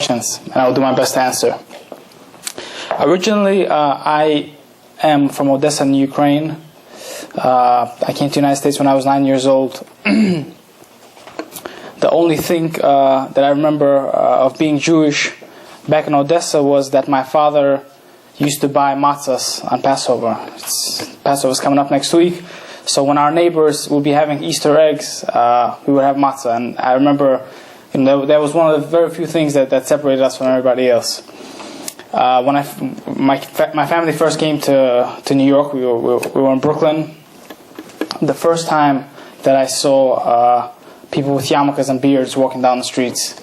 and I'll do my best to answer. Originally, I am from Odessa in Ukraine. I came to the United States when I was 9 years old. The only thing that I remember of being Jewish back in Odessa was that my father used to buy matzahs on Passover. Passover's coming up next week. So when our neighbors would be having Easter eggs, we would have matzah. And I remember that was one of the very few things that separated us from everybody else. When my family first came to New York, we were in Brooklyn. The first time that I saw people with yarmulkes and beards walking down the streets.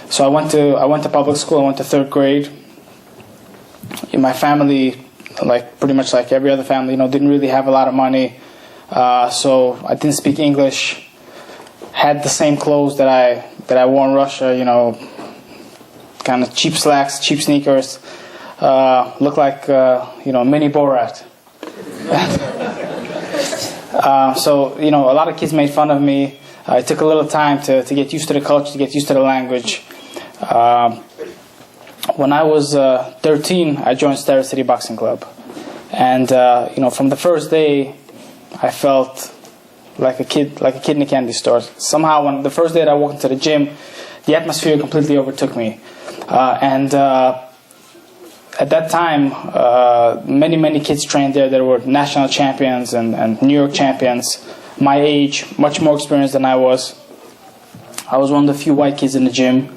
So I went to public school. I went to third grade. In my family, pretty much like every other family, didn't really have a lot of money. So I didn't speak English. Had the same clothes that I wore in Russia. Kind of cheap slacks, cheap sneakers. Looked like mini Borat. So a lot of kids made fun of me. It took a little time to get used to the culture, to get used to the language. When I was 13, I joined Starrett City Boxing Club, and from the first day, I felt like a kid in a candy store. Somehow, when the first day that I walked into the gym, the atmosphere completely overtook me, and at that time, many kids trained there. There were national champions and New York champions, my age, much more experienced than I was. I was one of the few white kids in the gym.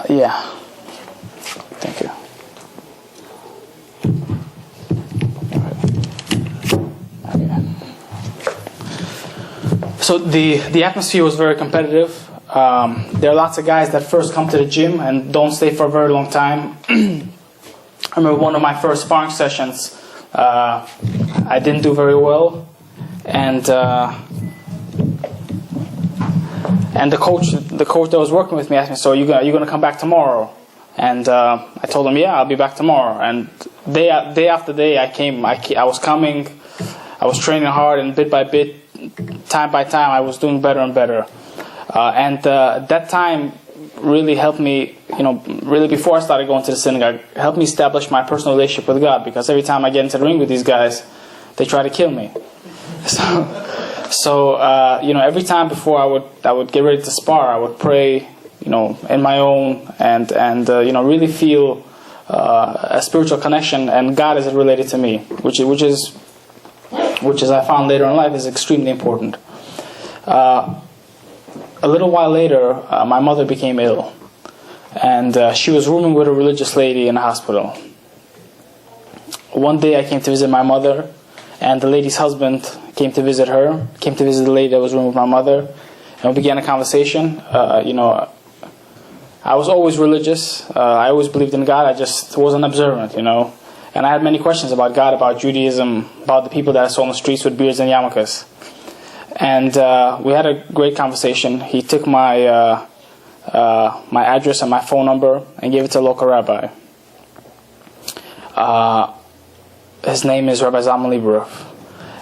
Yeah. Thank you. Okay. So the atmosphere was very competitive. There are lots of guys that first come to the gym and don't stay for a very long time. I remember one of my first sparring sessions, I didn't do very well, and the coach that was working with me asked me, "So are you gonna come back tomorrow?" And I told him, "Yeah, I'll be back tomorrow." And day after day, I was coming, I was training hard, and bit by bit, time by time, I was doing better and better. And that time really helped me, really before I started going to the synagogue, helped me establish my personal relationship with God, because every time I get into the ring with these guys, they try to kill me. So every time before I would get ready to spar, I would pray, in my own, and really feel a spiritual connection, and God is related to me, which as I found later in life is extremely important. A little while later, my mother became ill, and she was rooming with a religious lady in a hospital. One day I came to visit my mother, and the lady's husband came to visit the lady that was rooming with my mother, and we began a conversation. I was always religious. I always believed in God. I just wasn't observant, And I had many questions about God, about Judaism, about the people that I saw on the streets with beards and yarmulkes. And we had a great conversation. He took my address and my phone number and gave it to a local rabbi. His name is Rabbi Zalman Lieberov.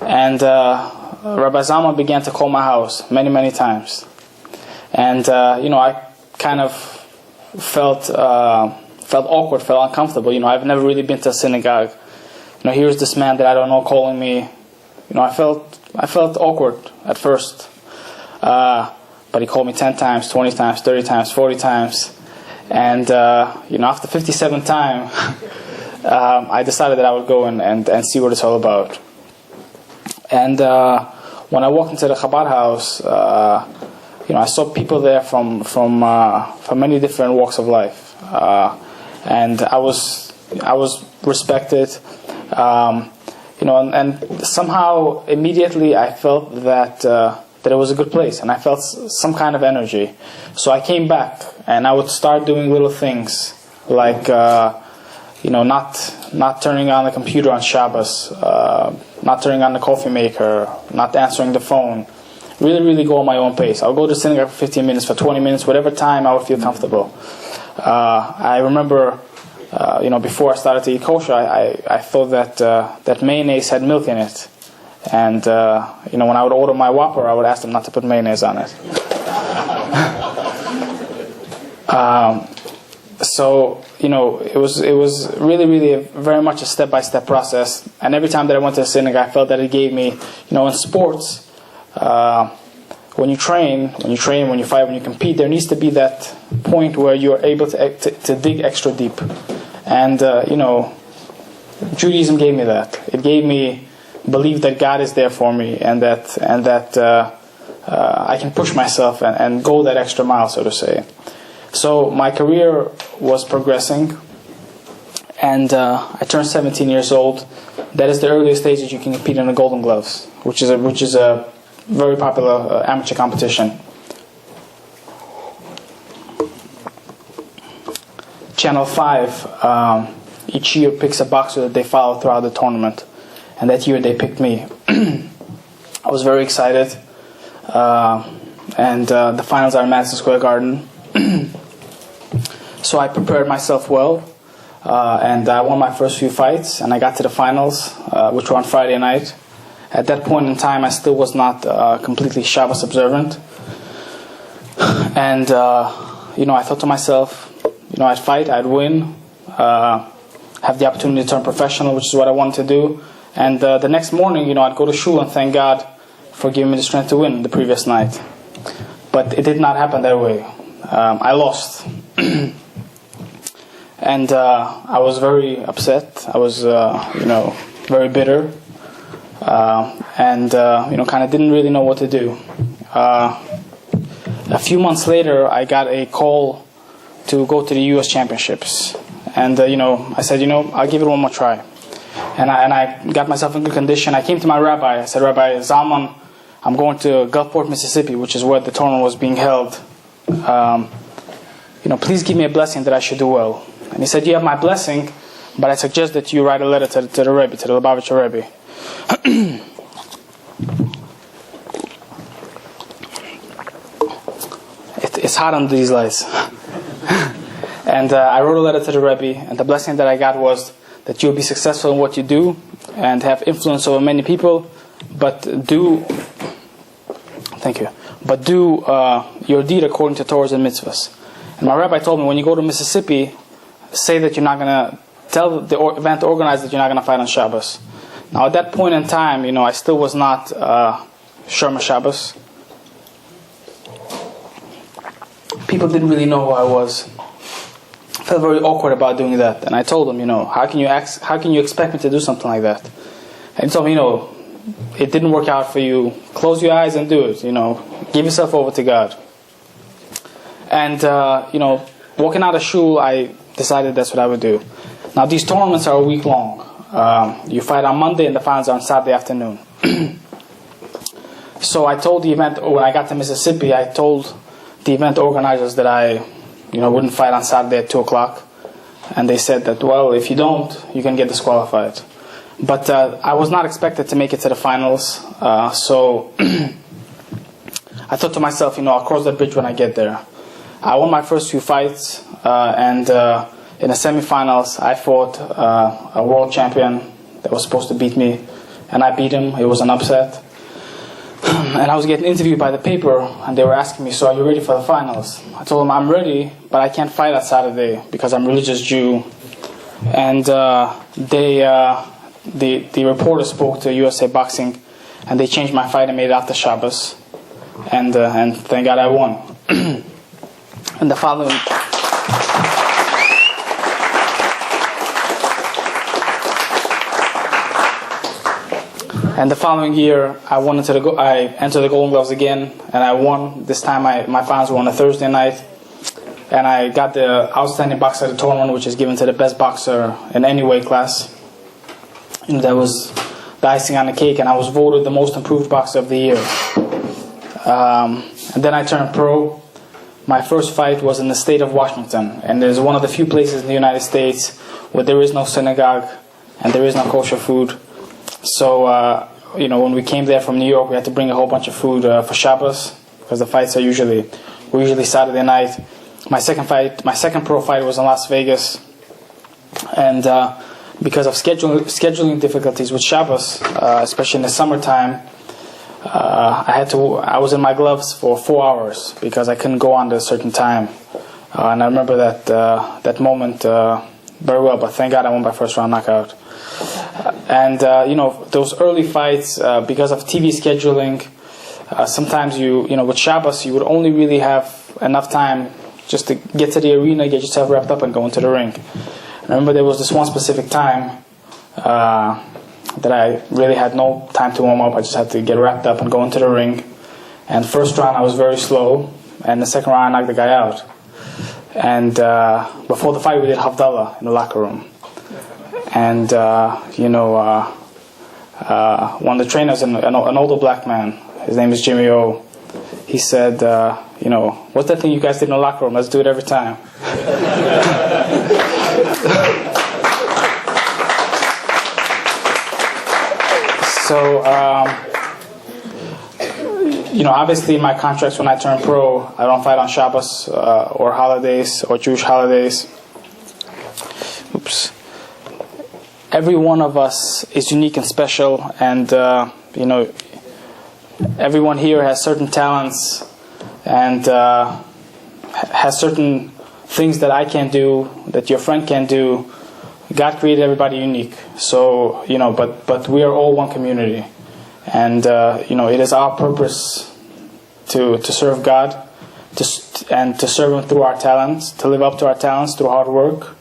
And Rabbi Zalman began to call my house many times. And I kind of felt awkward, felt uncomfortable. I've never really been to a synagogue. Here's this man that I don't know calling me. I felt awkward at first, but he called me 10 times, 20 times, 30 times, 40 times, and after 57th time, I decided that I would go and see what it's all about. And when I walked into the Chabad house, I saw people there from many different walks of life, and I was respected. And somehow immediately I felt that it was a good place, and I felt some kind of energy. So I came back, and I would start doing little things like not turning on the computer on Shabbos, not turning on the coffee maker, not answering the phone. Really go on my own pace. I'll go to synagogue for 15 minutes, for 20 minutes, whatever time I would feel comfortable. I remember. Before I started to eat kosher, I thought that mayonnaise had milk in it, And when I would order my Whopper, I would ask them not to put mayonnaise on it. So it was really very much a step-by-step process. And every time that I went to the synagogue, I felt that it gave me, in sports, when you train, when you fight, when you compete, there needs to be that point where you are able to dig extra deep. And Judaism gave me that. It gave me belief that God is there for me, and that I can push myself and go that extra mile, so to say. So my career was progressing, and I turned 17 years old. That is the earliest age that you can compete in the Golden Gloves, which is a very popular amateur competition. Channel 5 each year picks a boxer that they follow throughout the tournament, and that year they picked me. I was very excited, and the finals are in Madison Square Garden. So I prepared myself well, and I won my first few fights, and I got to the finals, which were on Friday night. At that point in time, I still was not completely Shabbos observant. And, I thought to myself, I'd fight, I'd win, have the opportunity to turn professional, which is what I wanted to do. And the next morning, I'd go to shul and thank God for giving me the strength to win the previous night. But it did not happen that way. I lost. And I was very upset. I was, very bitter. And kind of didn't really know what to do. A few months later, I got a call to go to the U.S. Championships. And, I said, I'll give it one more try. And I got myself in good condition. I came to my rabbi. I said, Rabbi Zalman, I'm going to Gulfport, Mississippi, which is where the tournament was being held. Please give me a blessing that I should do well. And he said, you have my blessing, but I suggest that you write a letter to the Rebbe, to the Lubavitcher Rebbe. It's hot under these lights. And I wrote a letter to the Rebbe, and the blessing that I got was that you'll be successful in what you do and have influence over many people, but do your deed according to Torahs and mitzvahs. And my rabbi told me, when you go to Mississippi, say that you're not going to tell the event organizer that you're not going to fight on Shabbos. Now, at that point in time, I still was not Sherma Shabbos. People didn't really know who I was. I felt very awkward about doing that, and I told them, how can you expect me to do something like that? And he told me, it didn't work out for you. Close your eyes and do it. Give yourself over to God. And walking out of shul, I decided that's what I would do. Now, these tournaments are a week long. You fight on Monday, and the finals are on Saturday afternoon. So I told the event, when I got to Mississippi, I told the event organizers that I wouldn't fight on Saturday at 2 o'clock. And they said that, well, if you don't, you can get disqualified. But I was not expected to make it to the finals. So I thought to myself, I'll cross that bridge when I get there. I won my first few fights. And in the semifinals, I fought a world champion that was supposed to beat me. And I beat him. It was an upset. And I was getting interviewed by the paper, and they were asking me, so are you ready for the finals? I told them I'm ready, but I can't fight on Saturday because I'm a religious Jew. And the reporter spoke to USA Boxing, and they changed my fight and made it after Shabbos. And thank God I won. And the following... And the following year, I entered the Golden Gloves again, and I won. This time, my finals were on a Thursday night, and I got the Outstanding Boxer of the tournament, which is given to the best boxer in any weight class. That was the icing on the cake, and I was voted the most improved boxer of the year. And then I turned pro. My first fight was in the state of Washington, and it is one of the few places in the United States where there is no synagogue and there is no kosher food. So, when we came there from New York, we had to bring a whole bunch of food for Shabbos, because the fights were usually Saturday night. My second pro fight was in Las Vegas, and because of scheduling difficulties with Shabbos, especially in the summertime, I was in my gloves for 4 hours because I couldn't go on at a certain time. And I remember that moment very well, but thank God I won by first round knockout. And those early fights, because of TV scheduling, sometimes with Shabbos you would only really have enough time just to get to the arena, get yourself wrapped up, and go into the ring. I remember there was this one specific time that I really had no time to warm up. I just had to get wrapped up and go into the ring. And first round I was very slow, and the second round I knocked the guy out. And before the fight we did Havdalah in the locker room. And one of the trainers, an older black man, his name is Jimmy O, he said, what's that thing you guys did in the locker room? Let's do it every time. So, obviously in my contracts when I turn pro, I don't fight on Shabbos or holidays or Jewish holidays. Oops. Every one of us is unique and special, and everyone here has certain talents and has certain things that I can't do, that your friend can't do. God created everybody unique, so but we are all one community, and it is our purpose to serve God, and to serve Him through our talents, to live up to our talents through hard work,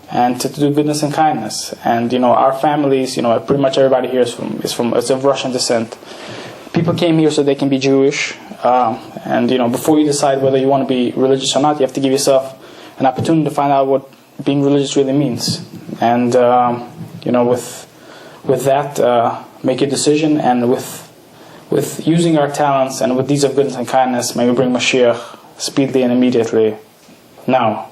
and to do goodness and kindness. And our families, pretty much everybody here is of Russian descent. People came here so they can be Jewish, and before you decide whether you want to be religious or not, you have to give yourself an opportunity to find out what being religious really means. And with that, make your decision. And with using our talents and with deeds of goodness and kindness, may we bring Mashiach speedily and immediately. Now.